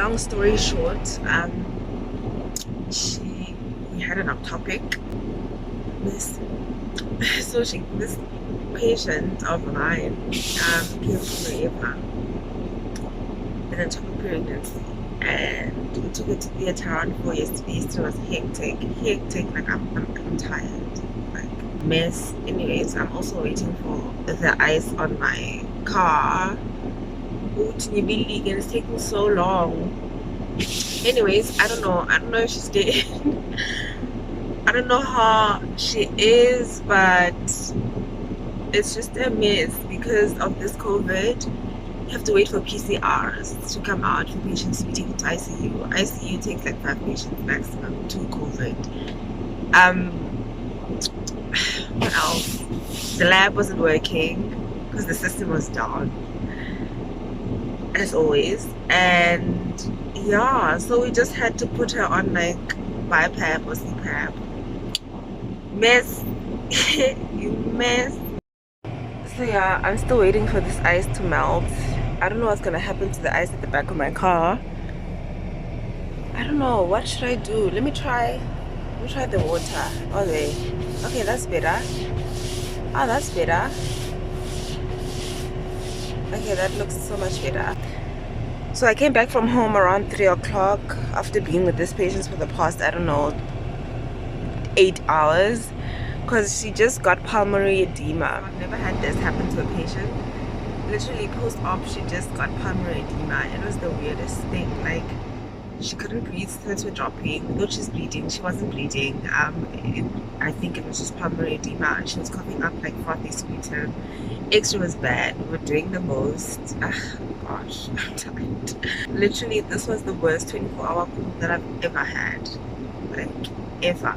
long story short, we had an ectopic. This patient of mine came from Eva with an ectopic pregnancy, and we took it to theatre around 4 yesterday. So it was hectic. Like I'm tired, like mess. Anyways, I'm also waiting for the ice on my car. It's taking so long. Anyways, I don't know if she's dead. I don't know how she is, but it's just a mess because of this COVID. You have to wait for PCRs to come out for patients to be taken to ICU. ICU takes like 5 patients maximum to COVID. What else? The lab wasn't working because the system was down, as always. And yeah, so we just had to put her on like BiPAP or CPAP. Mess. You mess. So yeah, I'm still waiting for this ice to melt. I don't know what's gonna happen to the ice at the back of my car. I don't know. What should I do? Let me try the water. Okay, that's better. Oh, that's better. Okay, that looks so much better. So I came back from home around 3 o'clock after being with this patient for the past, I don't know, 8 hours, because she just got pulmonary edema. I've never had this happen to a patient. Literally post-op, she just got pulmonary edema. It was the weirdest thing. Like, she couldn't breathe, throats were dropping. Though she's bleeding, she wasn't bleeding. I think it was just pulmonary edema. She was coughing up like frothy sputum. X-ray was bad. We were doing the most. Gosh, I'm tired. Literally, this was the worst 24-hour call that I've ever had. Like, ever.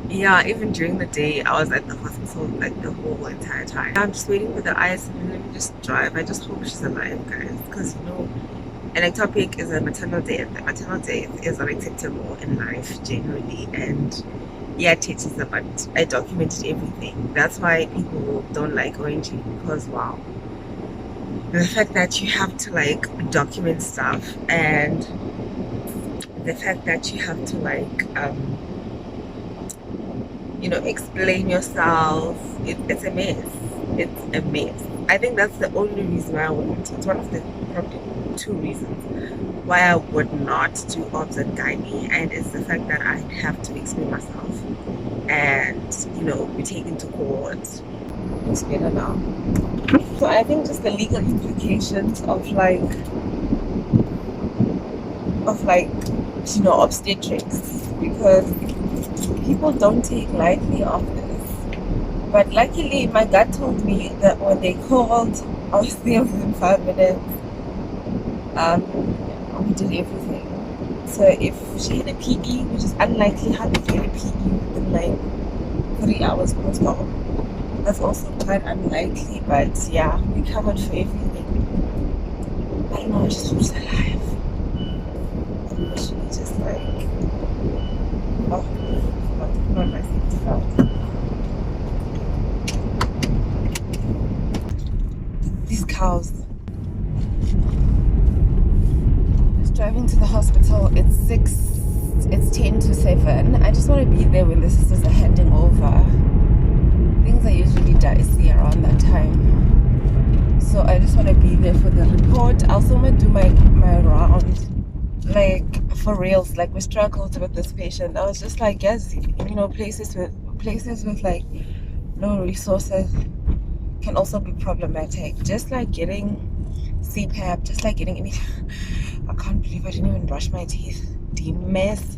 Yeah, even during the day, I was at the hospital like the whole entire time. I'm just waiting for the ice and let me just drive. I just hope she's alive, guys, because you know, an ectopic is a maternal death. A maternal death is unacceptable in life generally, and yeah, it teaches them, but I documented everything. That's why people don't like ONG, because wow, the fact that you have to like document stuff, and the fact that you have to like you know, explain yourself. It's a mess. It's a mess. I think that's the only reason why I wouldn't. It's one of the probably 2 reasons why I would not do obs and gynae, and it's the fact that I have to explain myself and, you know, be taken to court. It's better now. So I think just the legal implications of like, you know, obstetrics, because people don't take lightly of this. But luckily, my gut told me that when they called, I was there within 5 minutes. We did everything. So if she had a PE, which is unlikely, how to get a PE within like 3 hours post-op. That's also quite unlikely, but yeah, we covered for everything. I don't know, I just hope she's alive. I'm literally just like, oh, not my safety belt. These cows. Just driving to the hospital. It's 10 to 7. I just want to be there when the sisters are handing over. Things are usually dicey around that time, so I just want to be there for the report. I also want to do my round, like for reals. Like, we struggled with this patient. I was just like, yes, you know, places with like no resources can also be problematic. Just like getting CPAP, just like getting anything. I can't believe I didn't even brush my teeth. The mess.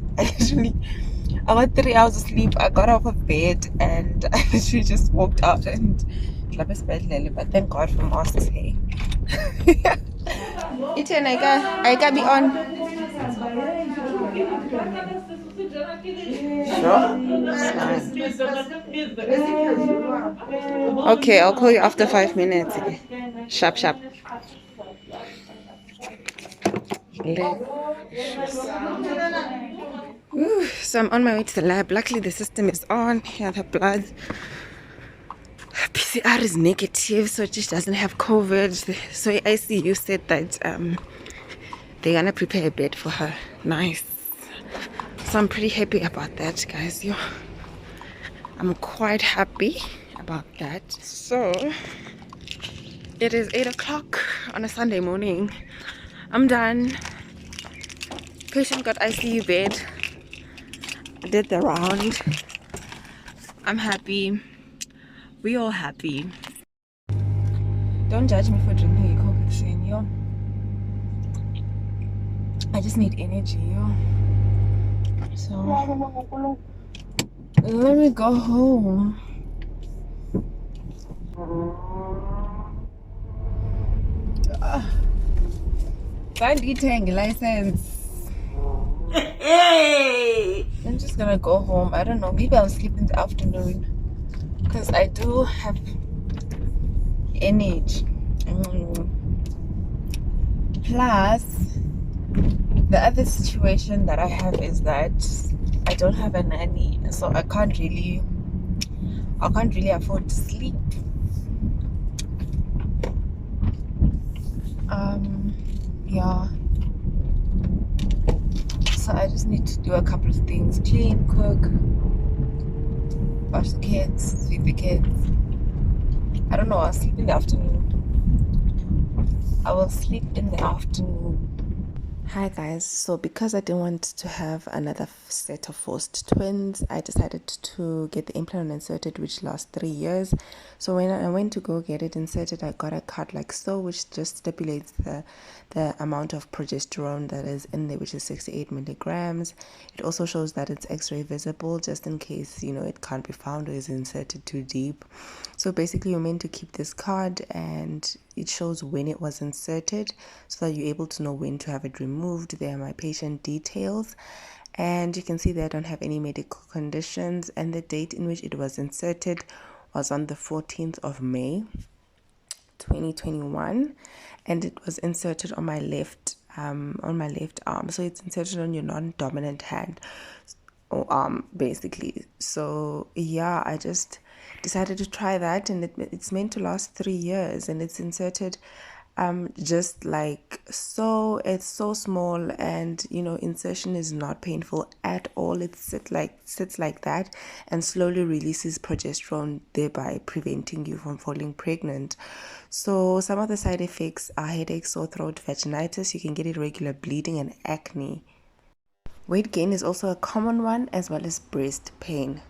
I got 3 hours of sleep. I got off of bed and I literally just walked out and but thank God for masks, hey. Ethan, I got be on. Sure. Okay, I'll call you after 5 minutes. Sharp. Ooh, so I'm on my way to the lab. Luckily the system is on. Here, the blood PCR is negative, so it just doesn't have COVID. So ICU said that they're gonna prepare a bed for her. Nice. So I'm pretty happy about that, guys. Yo, I'm quite happy about that. So it is 8 o'clock on a Sunday morning. I'm done. Patient got ICU bed. I did the round. I'm happy. We all happy. Don't judge me for drinking a Coke at the yo. I just need energy, yo. So let me go home. Find detailing license. I'm just gonna go home. I don't know. Maybe I'll sleep in the afternoon because I do have energy. Plus, the other situation that I have is that I don't have a nanny, so I can't really afford to sleep. Yeah. So I just need to do a couple of things: clean, cook, wash the kids, feed the kids. I don't know. I'll sleep in the afternoon. I will sleep in the afternoon. Hi guys, so because I didn't want to have another set of forced twins, I decided to get the Implanon inserted, which lasts 3 years. So when I went to go get it inserted, I got a card like so, which just stipulates the amount of progesterone that is in there, which is 68 milligrams. It also shows that it's x-ray visible, just in case, you know, it can't be found or is inserted too deep. So basically you're meant to keep this card, and it shows when it was inserted so that you're able to know when to have it removed. There are my patient details, and you can see that I don't have any medical conditions, and the date in which it was inserted was on the 14th of May 2021, and it was inserted on my left arm. So it's inserted on your non-dominant hand or arm basically. So yeah, I just decided to try that, and it's meant to last 3 years, and it's inserted just like so. It's so small, and you know, insertion is not painful at all. It sits like that and slowly releases progesterone, thereby preventing you from falling pregnant. So some of the side effects are headache, sore throat, vaginitis. You can get irregular bleeding and acne. Weight gain is also a common one, as well as breast pain.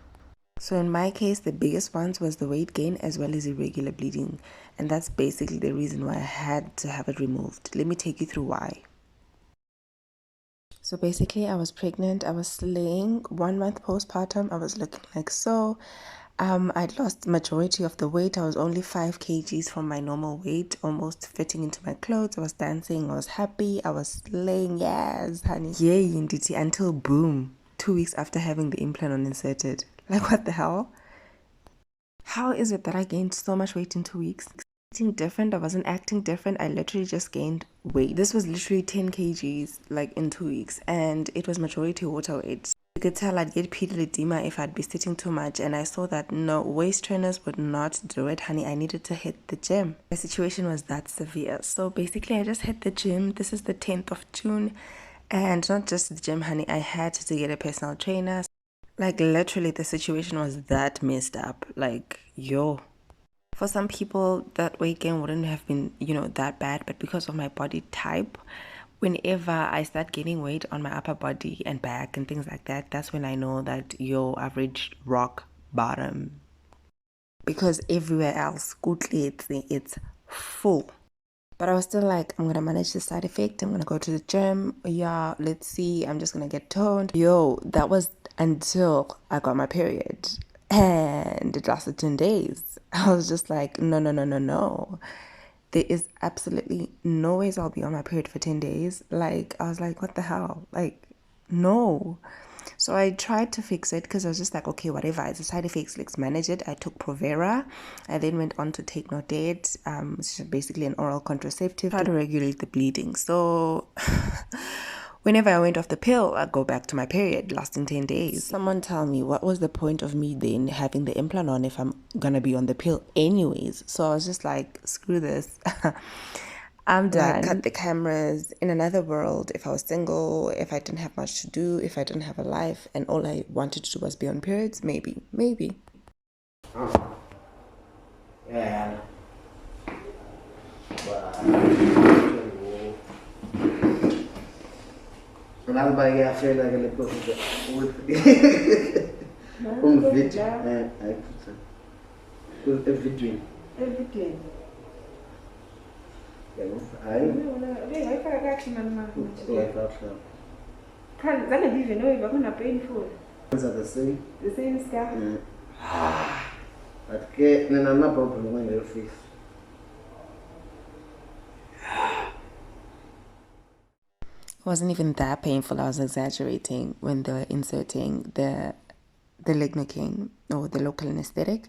So in my case, the biggest ones was the weight gain as well as irregular bleeding, and that's basically the reason why I had to have it removed. Let me take you through why. So basically, I was pregnant, I was slaying, 1 month postpartum, I was looking like so. I'd lost majority of the weight. I was only 5 kgs from my normal weight, almost fitting into my clothes. I was dancing, I was happy, I was slaying, yes, honey. Yay, indeed, until boom, 2 weeks after having the Implanon inserted. Like, what the hell? How is it that I gained so much weight in 2 weeks? Eating different, I wasn't acting different, I literally just gained weight. This was literally 10 kgs, like, in 2 weeks, and it was majority water weight. You could tell I'd get pedal edema if I'd be sitting too much, and I saw that no, waist trainers would not do it, honey. I needed to hit the gym. My situation was that severe. So basically, I just hit the gym. This is the 10th of June, and not just the gym, honey. I had to get a personal trainer. Like, literally, the situation was that messed up. Like, yo. For some people, that weight gain wouldn't have been, you know, that bad, but because of my body type, whenever I start gaining weight on my upper body and back and things like that, that's when I know that, yo, I've reached rock bottom. Because everywhere else, it's full. But I was still like, I'm gonna manage the side effect. I'm gonna go to the gym. Yeah, let's see. I'm just gonna get toned. Yo, that was until I got my period. And it lasted 10 days. I was just like, no. There is absolutely no ways I'll be on my period for 10 days. Like, I was like, what the hell? Like, no. So I tried to fix it because I was just like, okay, whatever, it's a side effects, let's manage it. I took Provera. I then went on to take Nordette, which is basically an oral contraceptive, try to regulate the bleeding. So whenever I went off the pill, I'd go back to my period, lasting 10 days. Someone tell me, what was the point of me then having the Implanon if I'm gonna be on the pill anyways? So I was just like, screw this. I'm Like, done. cut the cameras. In another world, if I was single, if I didn't have much to do, if I didn't have a life, and all I wanted to do was be on periods, maybe. Yeah. Nalba ngiyafela ke le profit umvideo ayiphuza evidweni yabo hayi Ngayifaka kahle manje. uyayifaka Can't zange ngive no kuna painful. the same The same scar. but ke nina na problem with face. It wasn't even that painful. I was exaggerating when they were inserting the lignocaine or the local anesthetic.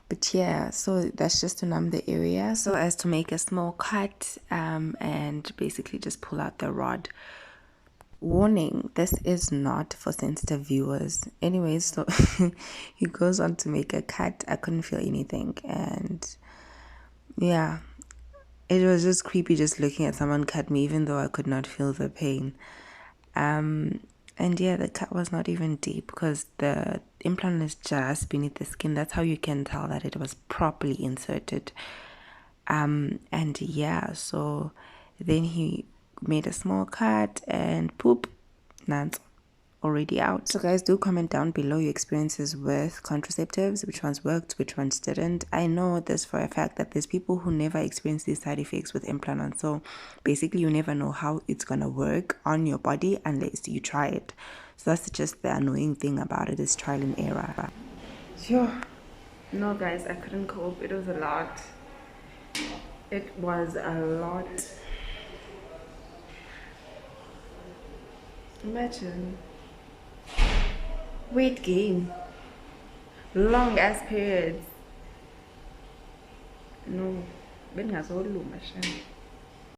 But yeah, so that's just to numb the area so as to make a small cut and basically just pull out the rod. Warning, this is not for sensitive viewers. Anyways, so he goes on to make a cut. I couldn't feel anything, and yeah, it was just creepy just looking at someone cut me, even though I could not feel the pain. And yeah, the cut was not even deep because the implant is just beneath the skin. That's how you can tell that it was properly inserted. And yeah, so then he made a small cut and poop, Nan's already out. So guys, do comment down below your experiences with contraceptives, which ones worked, which ones didn't. I know this for a fact that there's people who never experience these side effects with Implanon. So basically you never know how it's gonna work on your body unless you try it. So that's just the annoying thing about it, is trial and error. Sure. No guys, I couldn't cope. It was a lot. It was a lot. Imagine. Weight gain. Long ass periods. No. Bengazoluma shame.